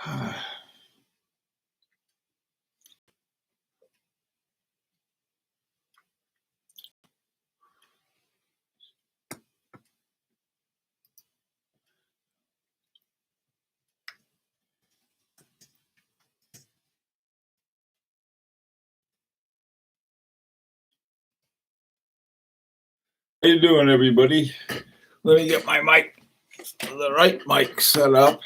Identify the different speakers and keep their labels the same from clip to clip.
Speaker 1: How you doing, everybody? Let me get my mic, the right mic set up.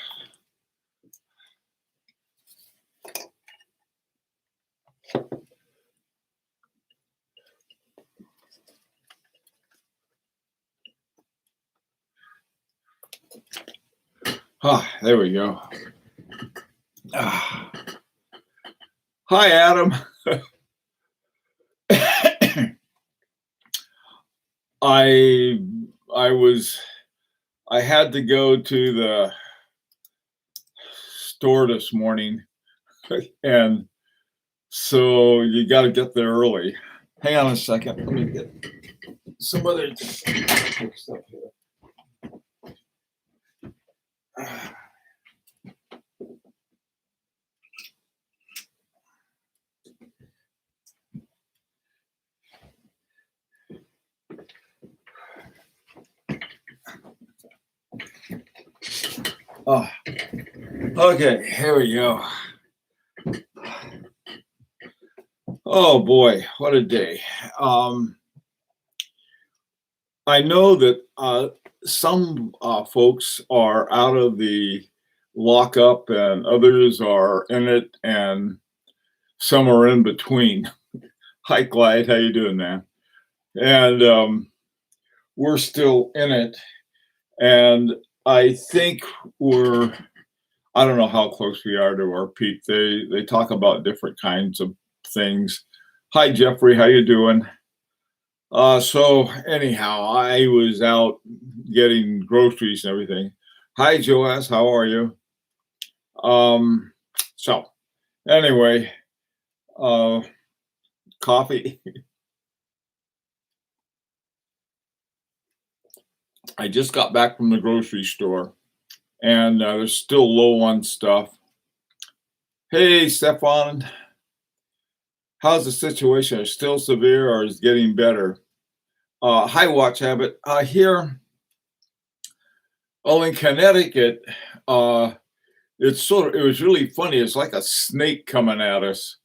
Speaker 1: There we go. Hi, Adam. I had to go to the store this morning, and so you got to get there early. Hang on a second. Let me get some other stuff here. Okay, here we go. Oh boy, what a day. I know that some folks are out of the lockup and others are in it and some are in between. Hi, Clyde. How you doing, man? And we're still in it. And I think I don't know how close we are to our peak. They talk about different kinds of things. Hi, Jeffrey. How you doing? So anyhow, I was out getting groceries and everything. Hi, Joas. How are you? So anyway, coffee. I just got back from the grocery store and there's still low on stuff. Hey, Stefan. How's the situation? Is it still severe or is it getting better? Hi, Watch Habit. Here, in Connecticut, it was really funny. It's like a snake coming at us.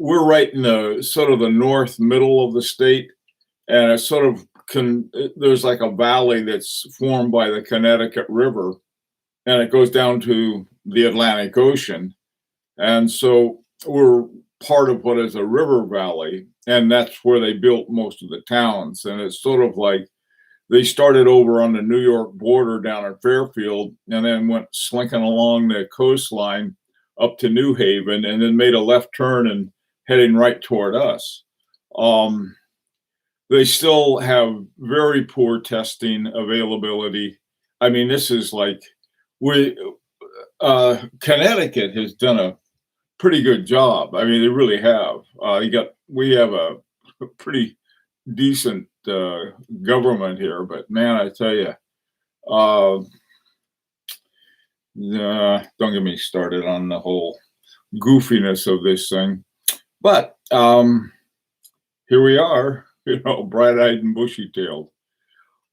Speaker 1: We're right in the sort of the north middle of the state, and it's sort of there's like a valley that's formed by the Connecticut River, and it goes down to the Atlantic Ocean, and so we're part of what is a river valley, and that's where they built most of the towns. And it's sort of like they started over on the New York border down at Fairfield and then went slinking along the coastline up to New Haven and then made a left turn and heading right toward us. They still have very poor testing availability. I mean, this is like Connecticut has done a pretty good job. I mean, they really have. We have a pretty decent government here, but man, I tell you, don't get me started on the whole goofiness of this thing. But here we are, bright-eyed and bushy-tailed.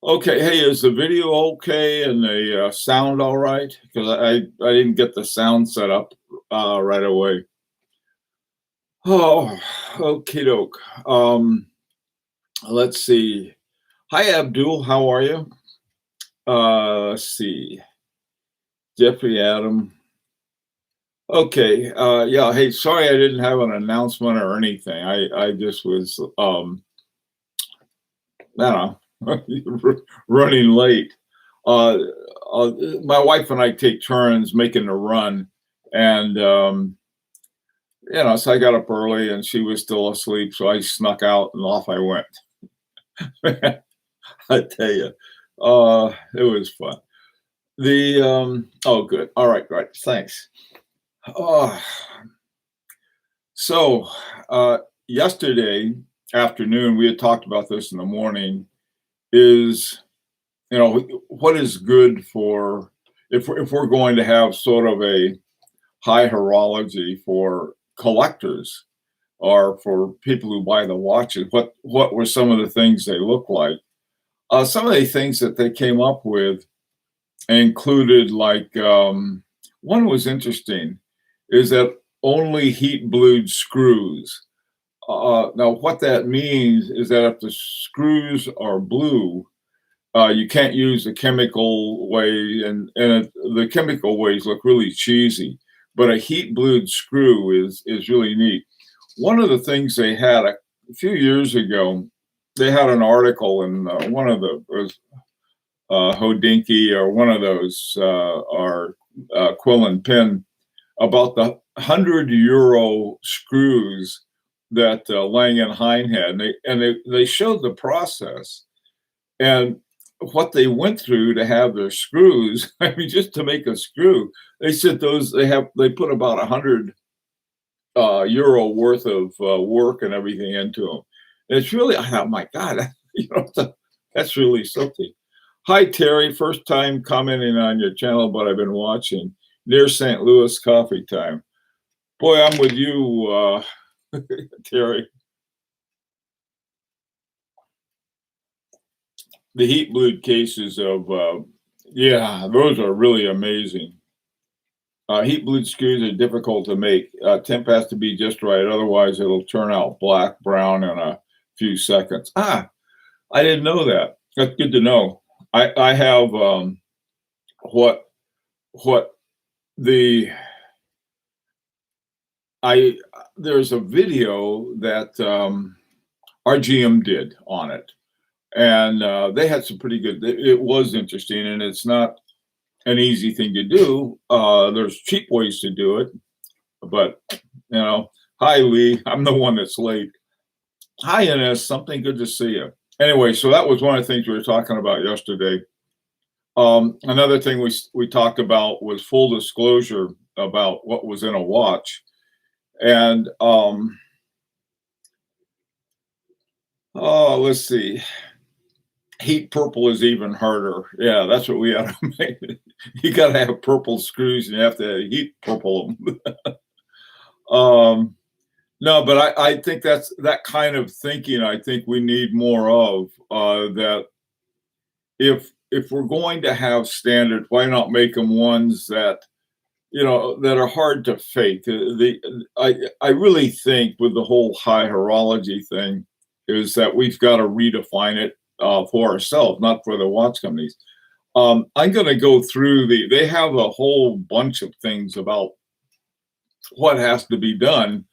Speaker 1: Okay, hey, is the video okay and the sound all right? Because I didn't get the sound set up right away. Oh, okie doke. Let's see. Hi, Abdul. How are you? Let's see. Jeffrey, Adam. Okay. Yeah. Hey, sorry I didn't have an announcement or anything. I just was I don't know, running late. My wife and I take turns making the run, and so I got up early and she was still asleep, so I snuck out and off I went. I tell you, it was fun. Oh, good. All right, great. Thanks. So yesterday afternoon, we had talked about this in the morning, is, what is good for, if we're going to have sort of a high horology for collectors or for people who buy the watches. What were some of the things they look like? Some of the things that they came up with included like one was interesting is that only heat blued screws. Now, what that means is that if the screws are blue, you can't use the chemical way, and the chemical ways look really cheesy. But a heat blued screw is really neat. One of the things they had a few years ago, they had an article in one of the was Hodinkee or one of those or Quill and Pin about the €100 screws that Lang and Hein had, and they showed the process and what they went through to have their screws. I mean, just to make a screw, they said they put about €100 worth of work and everything into them. And it's really, I thought, my God, that's really something. Hi, Terry. First time commenting on your channel, but I've been watching. Near St. Louis coffee time. Boy, I'm with you, Terry. The heat blued cases of, yeah, those are really amazing. Heat blued screws are difficult to make. Temp has to be just right, otherwise it'll turn out black, brown in a few seconds. I didn't know that. That's good to know. I have what the there's a video that RGM did on it, and they had some pretty good. It was interesting, and it's not an easy thing to do. There's cheap ways to do it, but hi Lee, I'm the one that's late. Hi Ines, something good to see you. Anyway, so that was one of the things we were talking about yesterday. Another thing we talked about was full disclosure about what was in a watch. And let's see. Heat purple is even harder. Yeah, that's what we have to make. You got to have purple screws, and you have to heat purple them. No, but I think that's that kind of thinking. I think we need more of that. If we're going to have standards, why not make them ones that that are hard to fake? I really think with the whole high horology thing is that we've got to redefine it for ourselves, not for the watch companies. I'm going to go through they have a whole bunch of things about what has to be done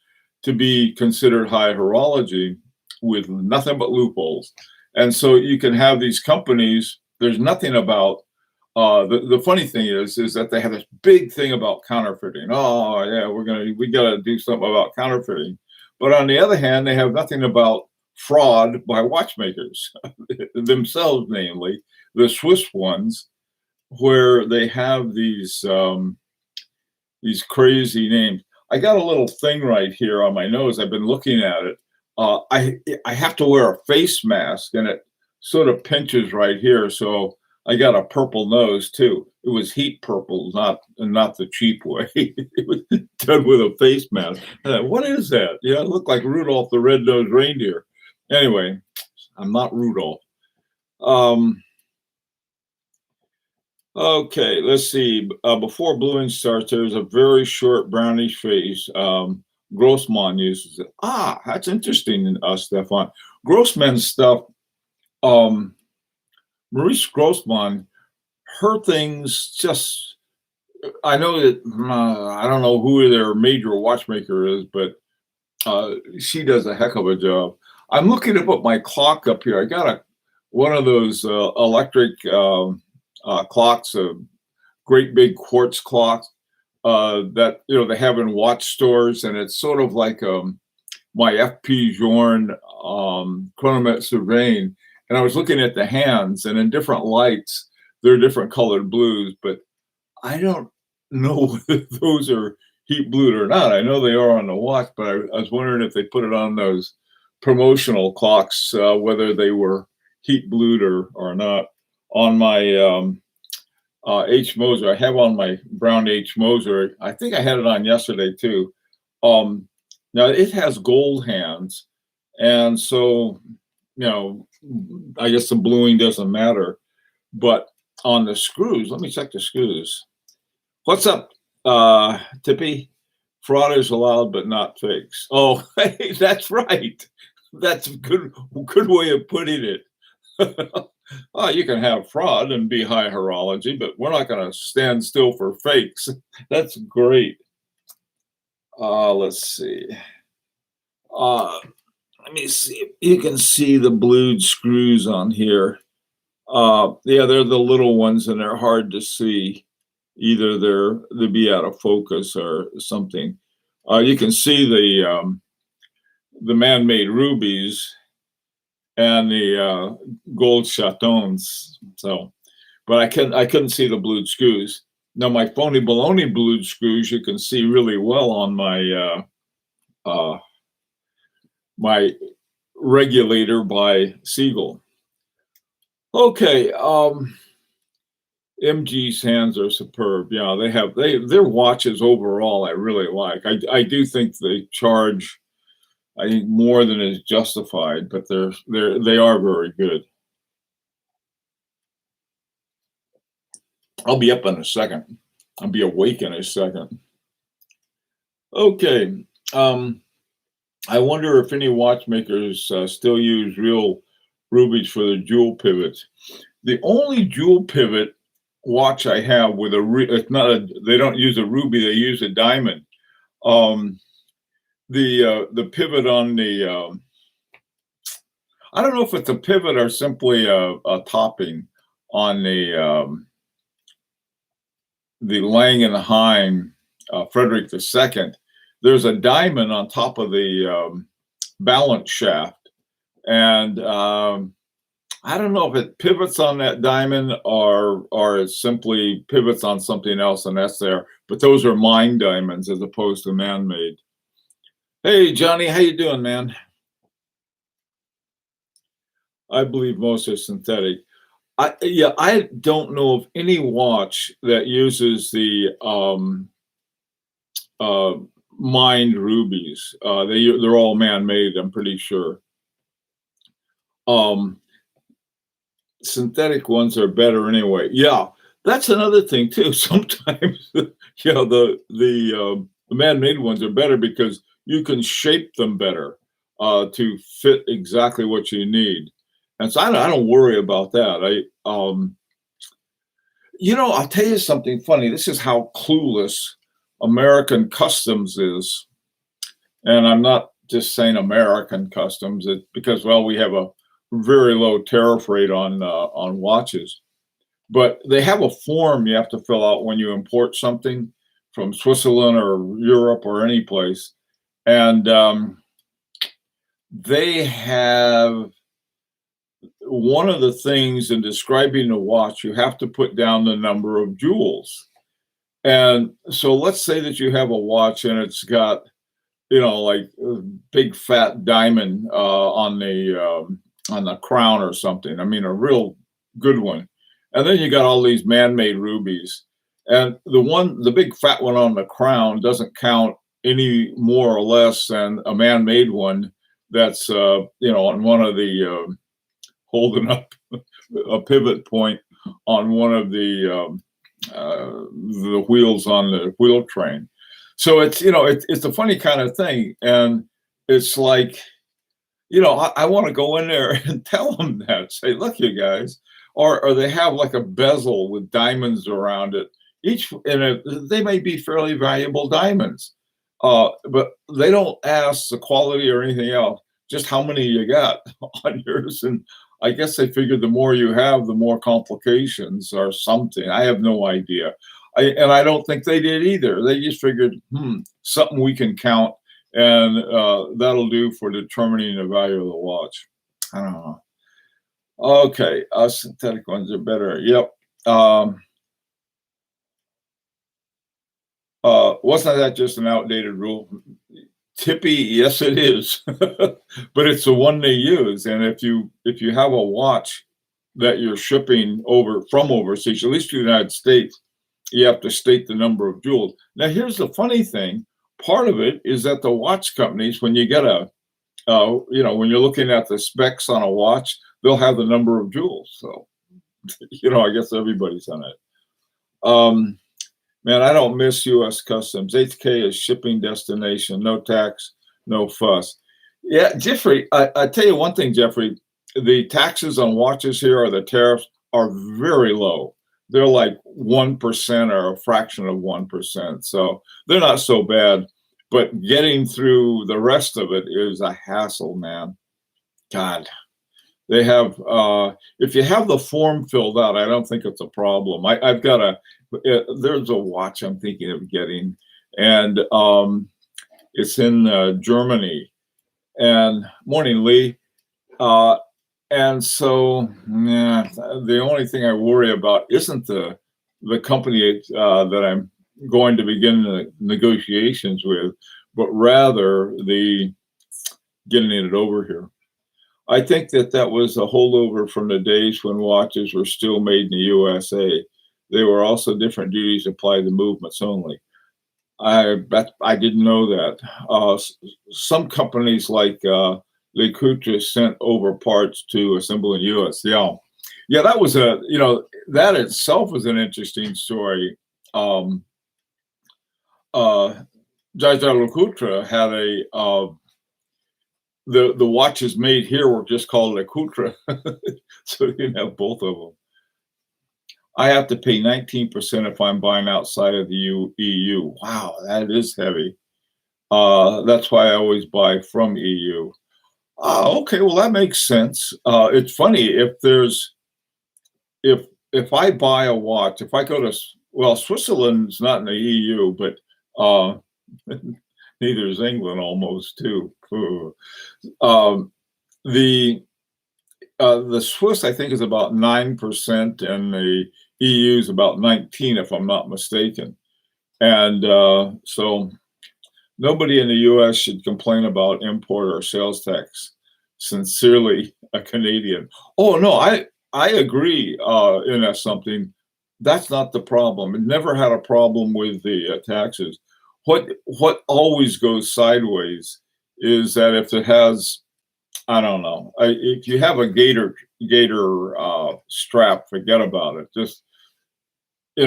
Speaker 1: to be considered high horology with nothing but loopholes. And so you can have these companies, there's nothing about, the funny thing is that they have this big thing about counterfeiting. Oh yeah, we got to do something about counterfeiting. But on the other hand, they have nothing about fraud by watchmakers themselves, namely the Swiss ones, where they have these crazy names. I got a little thing right here on my nose. I've been looking at it. I have to wear a face mask, and it sort of pinches right here. So I got a purple nose too. It was heat purple, not the cheap way. It was done with a face mask. What is that? Yeah, it looked like Rudolph the Red-Nosed Reindeer. Anyway, I'm not Rudolph. Okay, let's see. Before bluing starts, there's a very short brownish phase. Grossman uses it. That's interesting, Stefan. Grossman's stuff, Maurice Grossman, her things just, I know that, I don't know who their major watchmaker is, but she does a heck of a job. I'm looking to put my clock up here. I got one of those electric clocks, a great big quartz clock that they have in watch stores, and it's sort of like my FP Journe Chronometre Sylvain. And I was looking at the hands, and in different lights, they're different colored blues, but I don't know if those are heat blued or not. I know they are on the watch, but I was wondering if they put it on those promotional clocks, whether they were heat blued or not. On my H Moser. I have on my brown H Moser. I think I had it on yesterday too. Um, Now it has gold hands, and so you know, I guess the bluing doesn't matter. But on the screws, let me check the screws. What's up, Tippy? Fraud is allowed, but not fakes. Oh, hey, that's right. That's a good way of putting it. Oh, you can have fraud and be high horology, but we're not going to stand still for fakes. That's great. Let's see. Uh, Let me see if you can see the blued screws on here. Yeah, they're the little ones and they're hard to see. Either they'll be out of focus or something. You can see the man-made rubies and the gold chatons. So, but I couldn't see the blued screws. Now my phony baloney blued screws you can see really well on my regulator by Siegel. Okay, MG's hands are superb. Yeah, their watches overall I really like. I do think they charge, I think, more than is justified, but they are very good. I'll be up in a second. I'll be awake in a second. Okay. I wonder if any watchmakers still use real rubies for the jewel pivots. The only jewel pivot watch I have with it's not they don't use a ruby, they use a diamond. The pivot on the I don't know if it's a pivot or simply a topping on the Langenheim Frederick II. There's a diamond on top of the balance shaft, and I don't know if it pivots on that diamond or it simply pivots on something else, and that's there. But those are mine diamonds as opposed to man-made. Hey, Johnny, how you doing, man? I believe most are synthetic. I don't know of any watch that uses the mined rubies. They're all man-made, I'm pretty sure. Synthetic ones are better anyway. Yeah, that's another thing too. Sometimes, the man-made ones are better because you can shape them better to fit exactly what you need. And so I don't worry about that. I'll tell you something funny. This is how clueless American customs is. And I'm not just saying American customs, because, well, we have a very low tariff rate on watches. But they have a form you have to fill out when you import something from Switzerland or Europe or any place. And they have one of the things in describing the watch, you have to put down the number of jewels. And so let's say that you have a watch and it's got, like a big fat diamond on the crown or something. I mean, a real good one. And then you got all these man-made rubies. And the big fat one on the crown doesn't count any more or less than a man-made one that's, on one of the, holding up a pivot point on one of the wheels on the wheel train. So it's a funny kind of thing, and it's like, I want to go in there and tell them that, say, look, you guys, or they have like a bezel with diamonds around it. They may be fairly valuable diamonds, but they don't ask the quality or anything else, just how many you got on yours. And I guess they figured the more you have, the more complications or something. I have no idea. And I don't think they did either. They just figured, something we can count, and that'll do for determining the value of the watch. I don't know. Okay, synthetic ones are better. Yep. Wasn't that just an outdated rule? Tippy, yes, it is, but it's the one they use. And if you have a watch that you're shipping over from overseas, at least to the United States, you have to state the number of jewels. Now, here's the funny thing. Part of it is that the watch companies, when you get when you're looking at the specs on a watch, they'll have the number of jewels. So, I guess everybody's on it. Man, I don't miss U.S. Customs. 8K is shipping destination, no tax, no fuss. Yeah, Jeffrey, I tell you one thing, Jeffrey, the taxes on watches here, or the tariffs, are very low. They're like 1% or a fraction of 1%. So they're not so bad. But getting through the rest of it is a hassle, man. God, they have, if you have the form filled out, I don't think it's a problem. I've got there's a watch I'm thinking of getting, and it's in Germany. And morning, Lee. And so, the only thing I worry about isn't the company that I'm going to begin the negotiations with, but rather the getting it over here. I think that was a holdover from the days when watches were still made in the USA. They were also different duties applied to movements only. I didn't know that. Some companies like Lecoutre sent over parts to assemble in U.S. Yeah, that was that itself was an interesting story. Jaja Lecoutre had the watches made here were just called Lecoutre, so you can have both of them. I have to pay 19% if I'm buying outside of the EU. Wow, that is heavy. That's why I always buy from EU. Okay, well that makes sense. It's funny if I buy a watch, if I go to Switzerland's not in the EU, but neither is England almost too. The Swiss I think is about 9%, and the EU is about 19%, if I'm not mistaken. And so nobody in the U.S. should complain about import or sales tax. Sincerely, a Canadian. Oh no, I agree. That's something. That's not the problem. It never had a problem with the taxes. What always goes sideways is that if it has, I don't know, if you have a gator strap, forget about it. Just I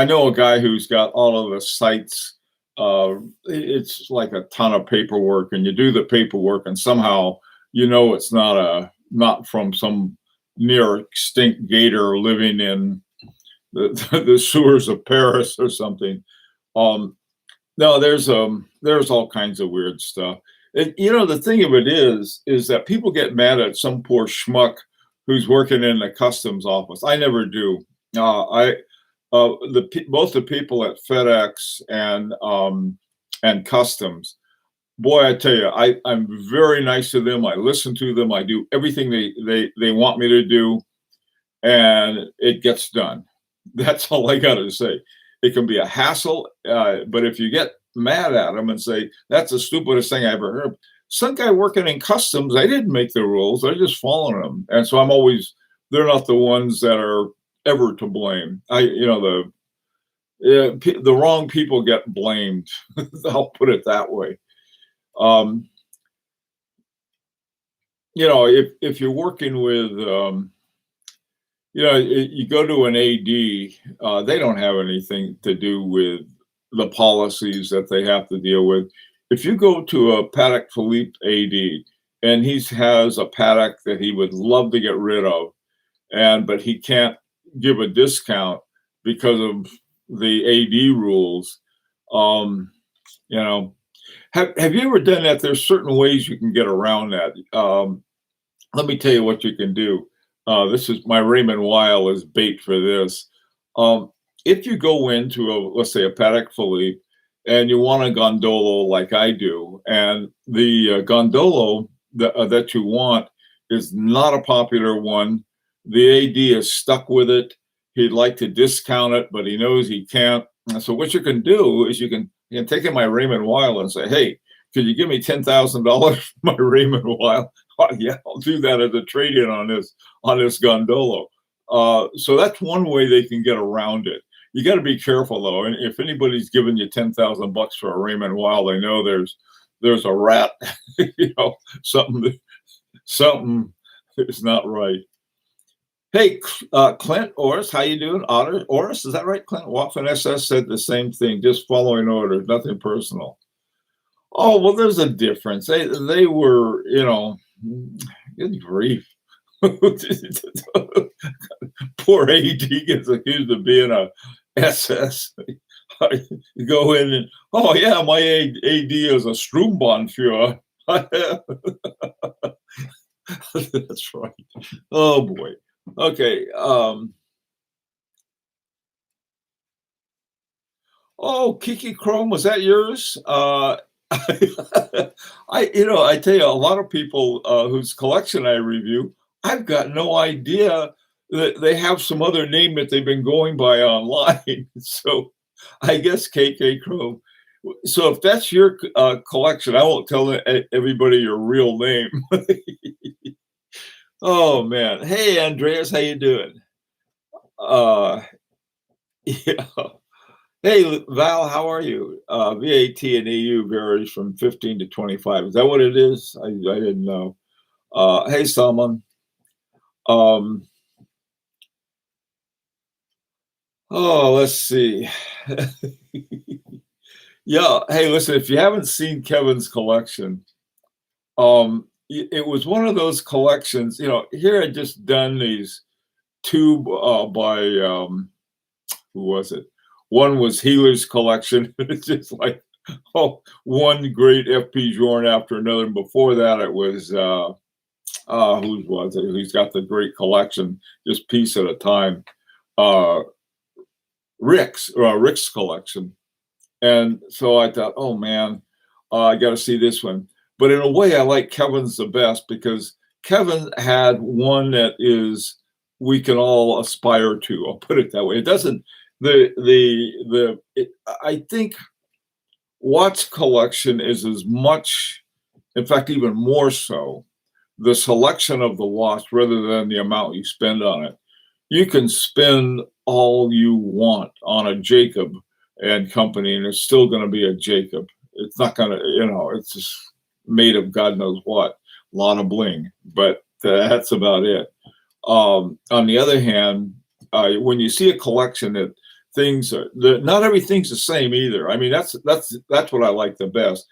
Speaker 1: know a guy who's got all of the sites. It's like a ton of paperwork, and you do the paperwork, and somehow it's not from some near extinct gator living in the sewers of Paris or something. No, there's all kinds of weird stuff. And, the thing of it is that people get mad at some poor schmuck who's working in the customs office. I never do. Both the people at FedEx and customs, boy, I tell you, I'm very nice to them. I listen to them. I do everything they want me to do, and it gets done. That's all I got to say. It can be a hassle, but if you get mad at them and say, that's the stupidest thing I ever heard. Some guy working in customs, I didn't make the rules. I just following them. And so they're not the ones that are ever to blame. The wrong people get blamed. I'll put it that way. If you're working with, you go to an AD, they don't have anything to do with the policies that they have to deal with. If you go to a Patek Philippe AD and he has a Patek that he would love to get rid of, but he can't give a discount because of the AD rules, have you ever done that? There's certain ways you can get around that. Let me tell you what you can do. This is my Raymond Weil is bait for this. If you go into let's say a Patek Philippe, and you want a gondolo like I do, and the gondolo that you want is not a popular one, the AD is stuck with it. He'd like to discount it, but he knows he can't. And so what you can do is you can take in my Raymond Weil and say, hey, could you give me $10,000 for my Raymond Weil? Oh, yeah, I'll do that as a trade-in on this gondola. So that's one way they can get around it. You got to be careful though, and if anybody's giving you $10,000 for a Raymond Weil, they know there's a rat, you know, something something is not right. Hey, Clint Orris, how you doing? Otter Orris, is that right? Clint Waffen SS said the same thing, just following orders, nothing personal. Oh well, there's a difference. They were, you know, good grief. Poor AD gets accused of being a SS. You go in and, oh yeah, my AD is a Sturmbannführer. That's right. Oh boy. Okay. Oh, Kiki Chrome, was that yours? I tell you, a lot of people whose collection I review, I've got no idea that they have some other name that they've been going by online. So I guess KK Chrome. So if that's your collection, I won't tell everybody your real name. Oh man. Hey Andreas, how you doing? Uh yeah. Hey Val, how are you? VAT and EU varies from 15 to 25. Is that what it is? I didn't know. Hey Salman. Um oh, let's see. Yeah, hey, listen, if you haven't seen Kevin's collection, it was one of those collections, you know, here I just done these two by who was it? One was Healer's collection. It's just like, oh, one great FP Journe after another. And before that, it was who was it? Who's got the great collection, just piece at a time. Uh, Rick's collection. And so I thought, oh man, I got to see this one. But in a way, I like Kevin's the best because Kevin had one that is we can all aspire to. I'll put it that way. It doesn't I think Watt's collection is as much, in fact, even more so, the selection of the watch rather than the amount you spend on it. You can spend all you want on a Jacob and company, and it's still going to be a Jacob. It's not going to, you know, it's just made of God knows what, a lot of bling, but that's about it. On the other hand, when you see a collection that things are, not everything's the same either. I mean, that's what I like the best.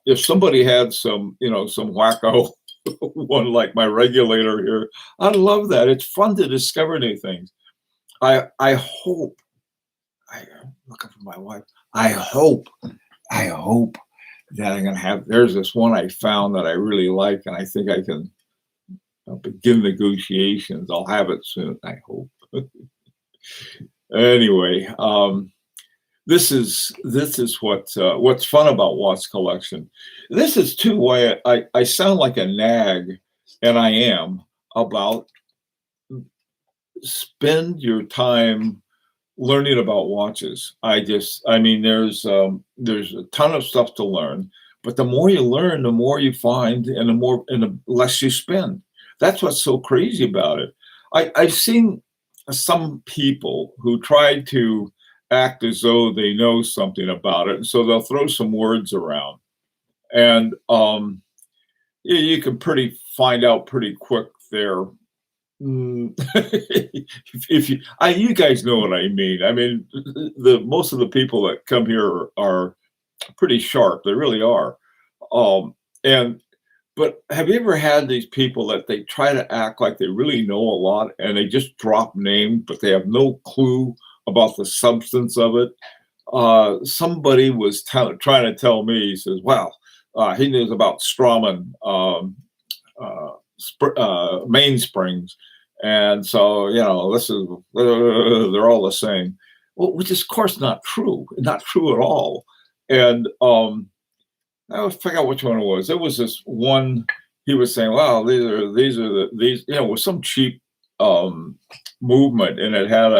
Speaker 1: If somebody had some, you know, some wacko one like my regulator here, I love that. It's fun to discover new things. I hope. I'm looking for my wife. I hope that I'm gonna have. There's this one I found that I really like, and I think I can begin negotiations. I'll have it soon. I hope. Anyway, this is what's fun about Watt's collection. This is too why I sound like a nag, and I am about spend your time learning about watches. I mean, there's a ton of stuff to learn, but the more you learn, the more you find, and the less you spend. That's what's so crazy about it. I've seen some people who try to act as though they know something about it, so they'll throw some words around, and you can find out pretty quick there. If you guys know what I mean. I mean, the most of the people that come here are pretty sharp. They really are. And but have you ever had these people that they try to act like they really know a lot and they just drop names, but they have no clue about the substance of it? Somebody was trying to tell me. He says, "Well, he knows about Strawman mainsprings." And so, you know, this is, they're all the same. Well, which is, of course, not true at all. And I was figure out which one it was. There was this one, he was saying, wow, these, you know, with some cheap movement, and it had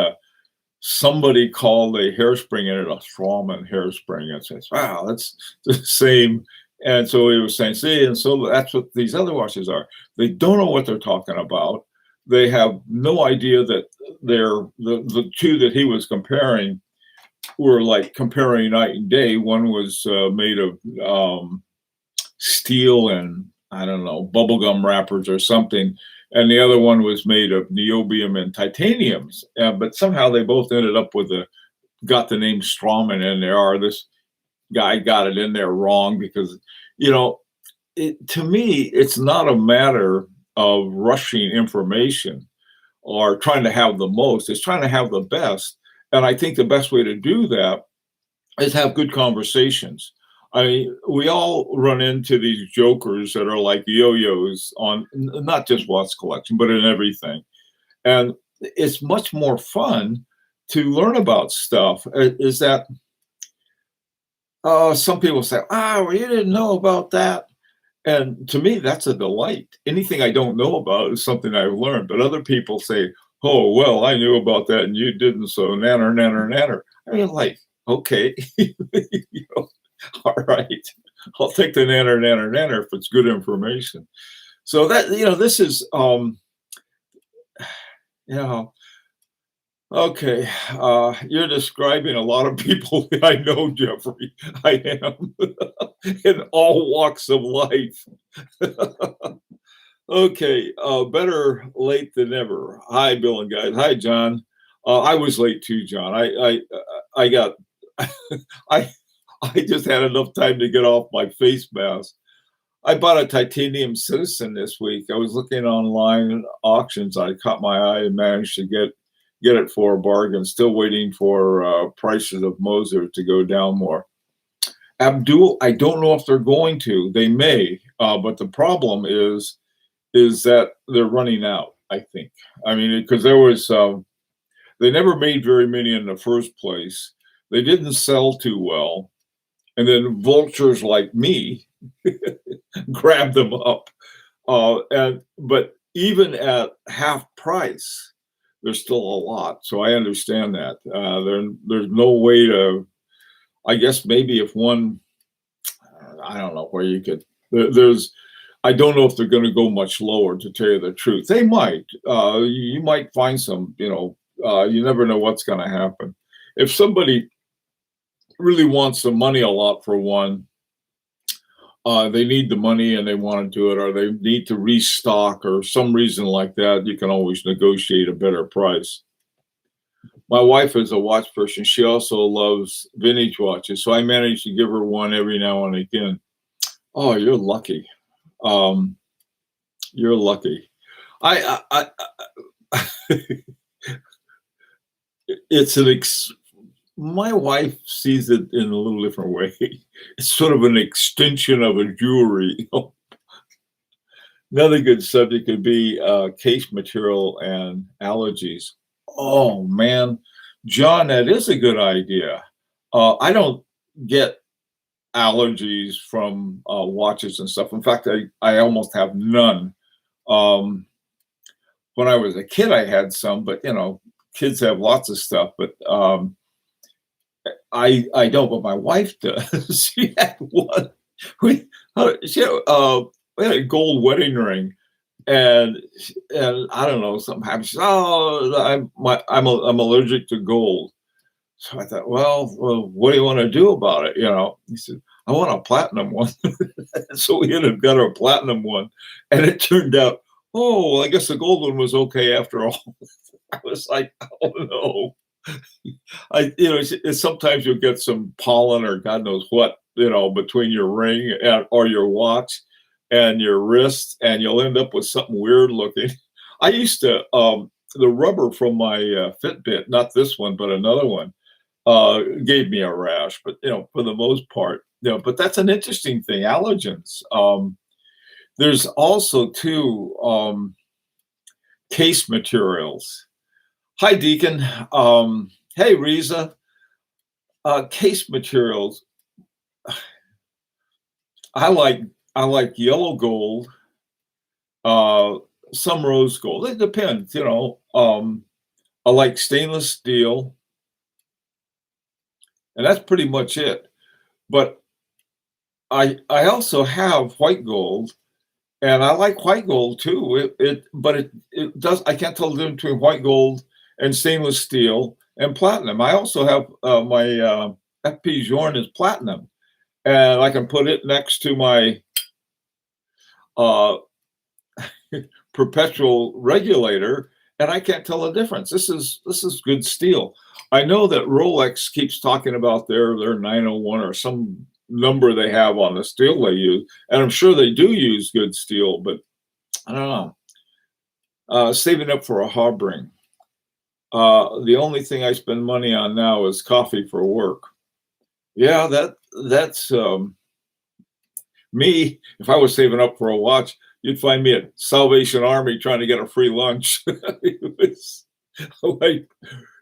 Speaker 1: somebody called a hairspring in it a Strawman hairspring. And says, wow, that's the same And so he was saying, see, and so that's what these other watches are. They don't know what they're talking about. They have no idea that the two that he was comparing were like comparing night and day. One was made of steel and I don't know, bubblegum wrappers or something. And the other one was made of niobium and titaniums. But somehow they both ended up with got the name Strawman in there, or this guy got it in there wrong because, you know, to me, it's not a matter of rushing information or trying to have the most, it's trying to have the best. And I think the best way to do that is have good conversations. I mean, we all run into these jokers that are like yo-yos on not just watch collection, but in everything. And it's much more fun to learn about stuff. Is that some people say, well, you didn't know about that. And to me, that's a delight. Anything I don't know about is something I've learned. But other people say, oh, well, I knew about that and you didn't. So nanner, nanner, nanner. I mean, like, okay, you know, all right. I'll take the nanner, nanner, nanner if it's good information. So that, this is, you know, okay. You're describing a lot of people that I know, Jeffrey. I am in all walks of life. Okay, better late than never. Hi, Bill and guys. Hi, John. I was late too, John. I got, I, I just had enough time to get off my face mask. I bought a titanium citizen this week. I was looking online auctions. I caught my eye and managed to get it for a bargain. Still waiting for prices of Moser to go down more. Abdul, I don't know if they're going to. They may, but the problem is that they're running out. I think. I mean, because there was they never made very many in the first place. They didn't sell too well, and then vultures like me grab them up. But even at half price, there's still a lot. So I understand that. There's no way to. I guess maybe if one, I don't know where you could. There's. I don't know if they're going to go much lower. To tell you the truth, they might. You might find some. You never know what's going to happen. If somebody really wants the money a lot for one, they need the money and they want to do it, or they need to restock or some reason like that, you can always negotiate a better price. My wife is a watch person. She also loves vintage watches, so I manage to give her one every now and again. Oh, you're lucky. Um, you're lucky. I it's my wife sees it in a little different way. It's sort of an extension of a jewelry. Another good subject could be case material and allergies. Oh man, John, that is a good idea. I don't get allergies from watches and stuff. In fact, I almost have none. Um, when I was a kid, I had some, but kids have lots of stuff. But I don't, but my wife does. She had one. We we had a gold wedding ring, and I don't know, something happened. She said, "Oh, I'm allergic to gold." So I thought, well, what do you want to do about it? He said, "I want a platinum one." So we ended up got her a platinum one, and it turned out, oh, well, I guess the gold one was okay after all. I was like, oh no. Sometimes you'll get some pollen or God knows what, between your ring or your watch and your wrist, and you'll end up with something weird looking. I used to, the rubber from my Fitbit, not this one, but another one, gave me a rash, but, for the most part, but that's an interesting thing, allergens. There's also too, case materials. Hi, Deacon. Hey, Riza. Case materials. I like yellow gold, some rose gold. It depends, I like stainless steel, and that's pretty much it. But I also have white gold, and I like white gold too. It does. I can't tell the difference between white gold and stainless steel and platinum. I also have my FP Journe is platinum, and I can put it next to my uh, perpetual regulator, and I can't tell the difference. This is good steel. I know that Rolex keeps talking about their 901 or some number they have on the steel they use, and I'm sure they do use good steel, but I don't know. Saving up for a Habring. The only thing I spend money on now is coffee for work. Yeah, that's me. If I was saving up for a watch, you'd find me at Salvation Army trying to get a free lunch. It was like,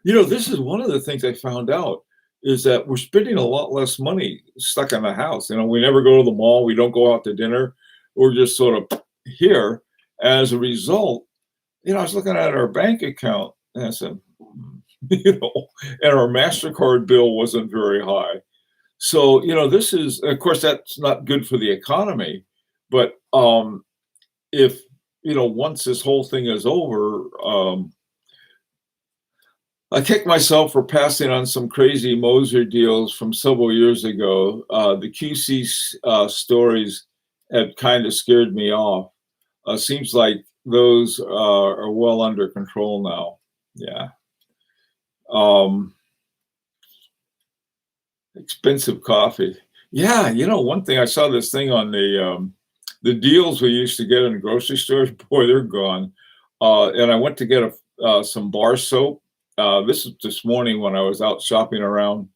Speaker 1: this is one of the things I found out is that we're spending a lot less money stuck in the house. We never go to the mall. We don't go out to dinner. We're just sort of here. As a result, I was looking at our bank account and I said, and our MasterCard bill wasn't very high. So, this is, of course, that's not good for the economy. But if, once this whole thing is over, I kick myself for passing on some crazy Moser deals from several years ago. The QC stories had kind of scared me off. Seems like those are well under control now. Yeah. Expensive coffee. Yeah, one thing I saw this thing on the deals we used to get in grocery stores. Boy, they're gone. And I went to get some bar soap. This is this morning when I was out shopping around,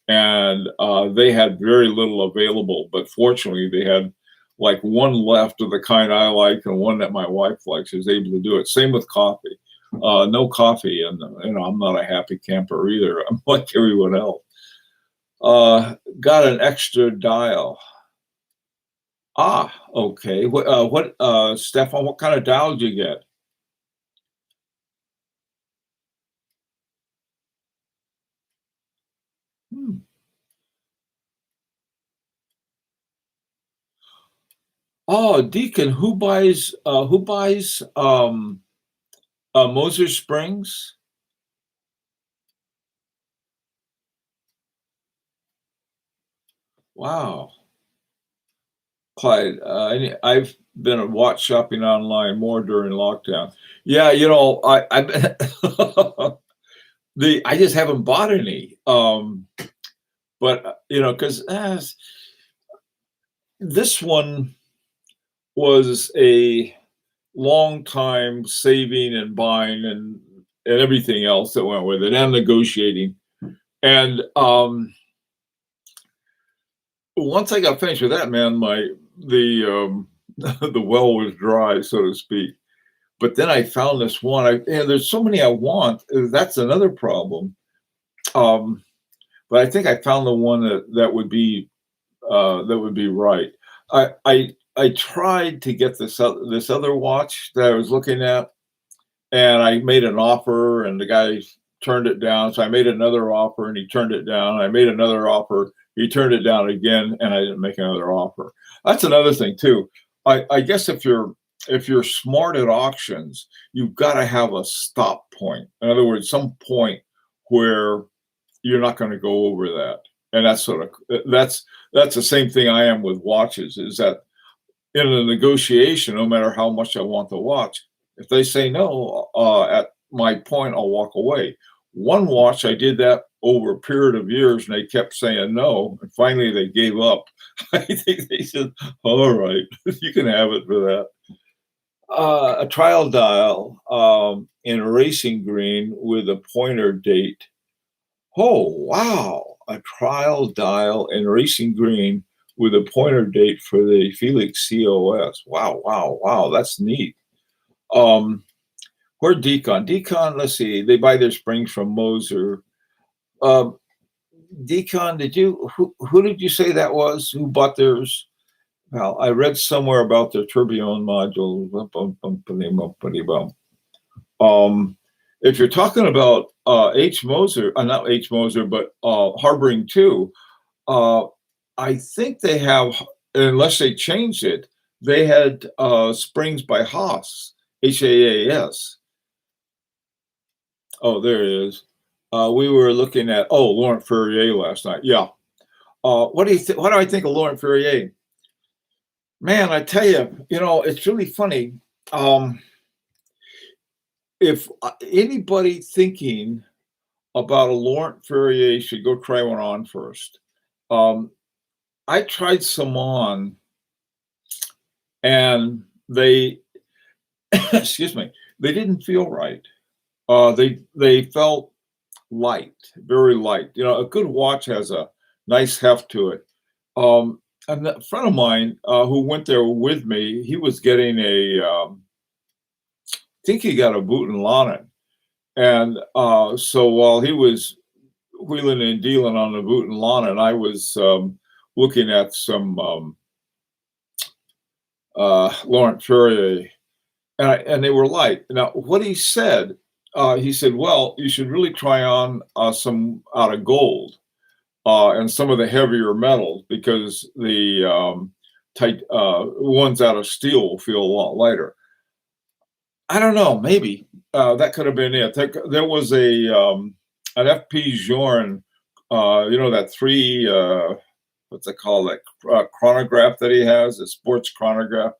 Speaker 1: and they had very little available. But fortunately, they had like one left of the kind I like and one that my wife likes. She was able to do it. Same with coffee. No coffee, and I'm not a happy camper either. I'm like everyone else. Got an extra dial. Ah, okay. What, Stefan? What kind of dial did you get? Hmm. Oh, Deacon, who buys Moser Springs? Wow. Clyde, I've been at watch shopping online more during lockdown. Yeah, I I just haven't bought any. But because this one was a long time saving and buying and everything else that went with it and negotiating. And once I got finished with that, man, the the well was dry, so to speak. But then I found this one. There's so many I want. That's another problem. Um, but I think I found the one that would be right. I tried to get this other watch that I was looking at, and I made an offer, and the guy turned it down. So I made another offer, and he turned it down. I made another offer, he turned it down again, and I didn't make another offer. That's another thing too. I guess if you're smart at auctions, you've got to have a stop point. In other words, some point where you're not going to go over that. And that's the same thing I am with watches, is that in a negotiation, no matter how much I want the watch, if they say no, at my point, I'll walk away. One watch, I did that over a period of years, and they kept saying no, and finally they gave up. I think they said, "All right, you can have it for that." A trial dial in racing green with a pointer date. Oh, wow. A trial dial in racing green with a pointer date for the Felix COS. Wow, wow, wow. That's neat. Um, where Decon? Decon, let's see. They buy their springs from Moser. Um, Decon, who did you say that was? Who bought theirs? Well, I read somewhere about their tourbillon module. If you're talking about H. Moser, not H. Moser, but Habring too, I think they have, unless they changed it, they had Springs by Haas, Haas. Oh, there it is. We were looking at Laurent Ferrier last night. Yeah. What do you think? What do I think of Laurent Ferrier? Man, I tell you, it's really funny. Um, if anybody thinking about a Laurent Ferrier should go try one on first. Um, I tried some on, and they, excuse me, they didn't feel right. They felt light, very light. A good watch has a nice heft to it. And a friend of mine who went there with me, he was getting I think he got a Boot and Lannen. And so while he was wheeling and dealing on the Boot and Lannen, I was looking at some Laurent Ferrier, and they were light. Now, what he said, well, you should really try on some out of gold and some of the heavier metals because the tight ones out of steel will feel a lot lighter. I don't know, maybe that could have been it. There was an FP Journe, that what's it called, that chronograph that he has, a sports chronograph.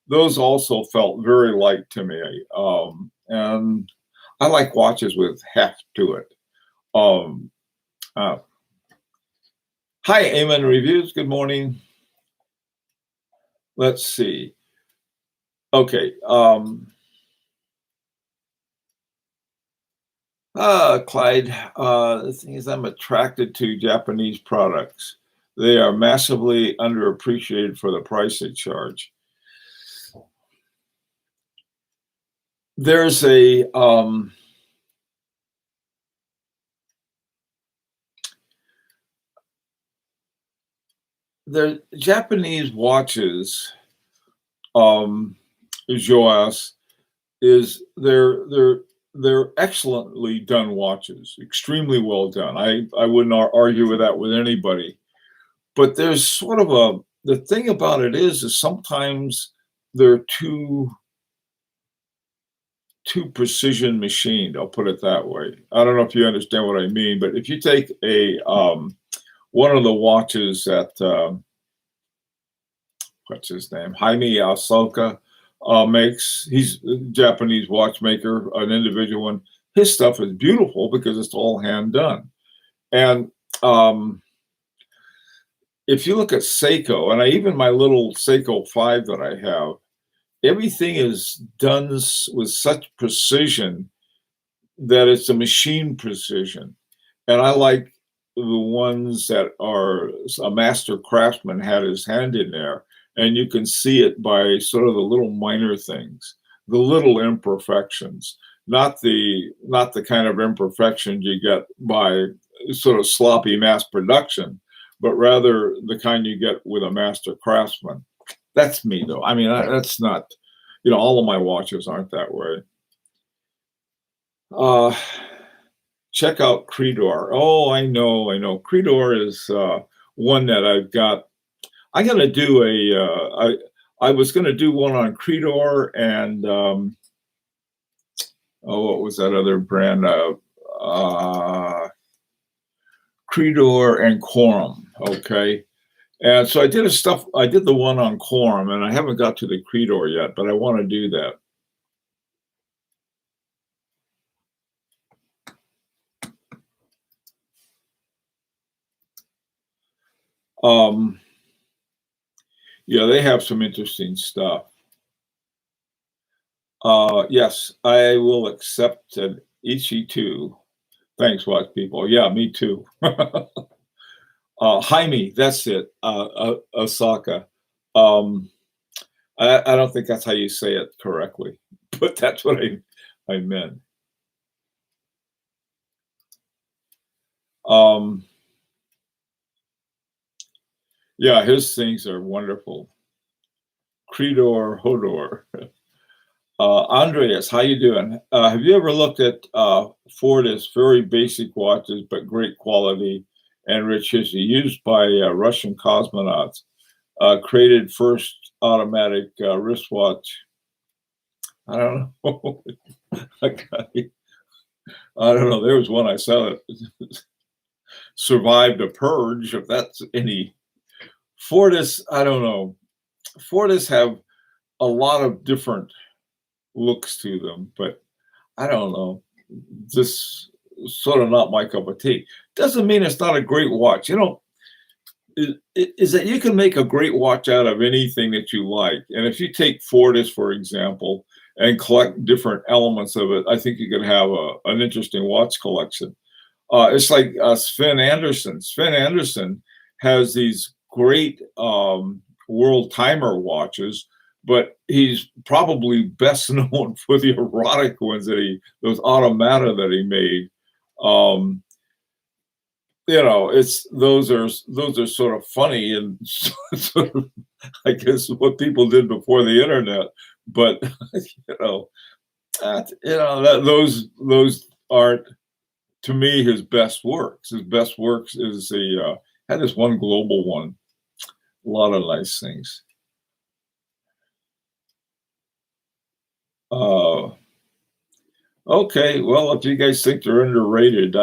Speaker 1: Those also felt very light to me. And I like watches with heft to it. Hi, Amen Reviews. Good morning. Let's see. Okay. Clyde, the thing is, I'm attracted to Japanese products. They are massively underappreciated for the price they charge. There's a the Japanese watches, Joas, is they're excellently done watches, extremely well done. I wouldn't argue with that with anybody. But there's sort of the thing about it is sometimes they're too precision machined. I'll put it that way. I don't know if you understand what I mean, but if you take one of the watches that what's his name, Jaime Asoka makes, he's a Japanese watchmaker, an individual one. His stuff is beautiful because it's all hand done. And if you look at Seiko, and even my little Seiko 5 that I have, everything is done with such precision that it's a machine precision. And I like the ones that are a master craftsman had his hand in there, and you can see it by sort of the little minor things, the little imperfections, not the kind of imperfections you get by sort of sloppy mass production, but rather the kind you get with a master craftsman. That's me, though. I mean, that's not, all of my watches aren't that way. Check out Creedor. Oh, I know. Creedor is one that I've got. I'm going to do I was going to do one on Creedor and, what was that other brand? Creedor and Quorum. Okay. And so I did the one on Quorum, and I haven't got to the Creedor yet, but I want to do that. Yeah, they have some interesting stuff. Yes, I will accept an Ichi 2. Thanks, watch people. Yeah, me too. Jaime, that's it. Osaka. I don't think that's how you say it correctly, but that's what I meant. Yeah, his things are wonderful. Creedor Hodor. Andreas, how you doing? Have you ever looked at Fortis very basic watches, but great quality? enriched history, used by Russian cosmonauts, created first automatic wristwatch. I don't know. I don't know. There was one I saw that survived a purge, if that's any. Fortis, I don't know. Fortis have a lot of different looks to them, but I don't know. This sort of not my cup of tea. Doesn't mean it's not a great watch. You know, is that you can make a great watch out of anything that you like. And if you take Fortis, for example, and collect different elements of it, I think you could have an interesting watch collection. It's like Sven Anderson. Sven Anderson has these great world timer watches, but he's probably best known for the erotic ones those automata that he made. You know, those are sort of funny and sort of, I guess, what people did before the internet. But those aren't, to me, his best works. His best works is had this one global one. A lot of nice things. Okay, well, if you guys think they're underrated,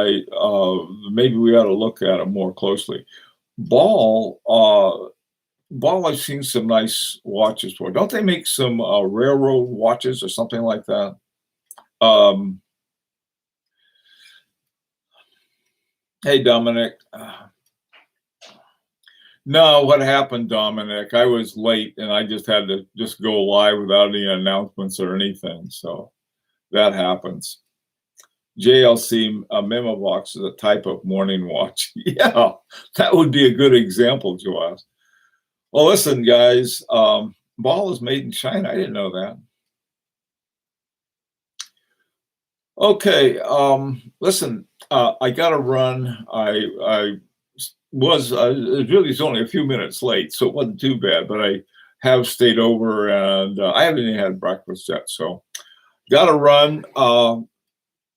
Speaker 1: maybe we ought to look at them more closely. Ball, I've seen some nice watches for. Don't they make some railroad watches or something like that? Hey, Dominic. No, what happened, Dominic? I was late and I just had to just go live without any announcements or anything. So that happens. JLC Memovox is a type of morning watch. Yeah, that would be a good example, Joas. Well, listen, guys, Ball is made in China. I didn't know that. Okay, listen, I got to run. It really was only a few minutes late, so it wasn't too bad, but I have stayed over and I haven't even had breakfast yet, so got to run.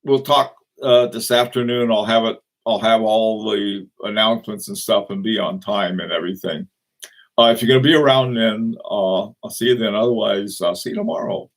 Speaker 1: We'll talk this afternoon. I'll have all the announcements and stuff and be on time and everything. If you're going to be around then, I'll see you then. Otherwise, I'll see you tomorrow.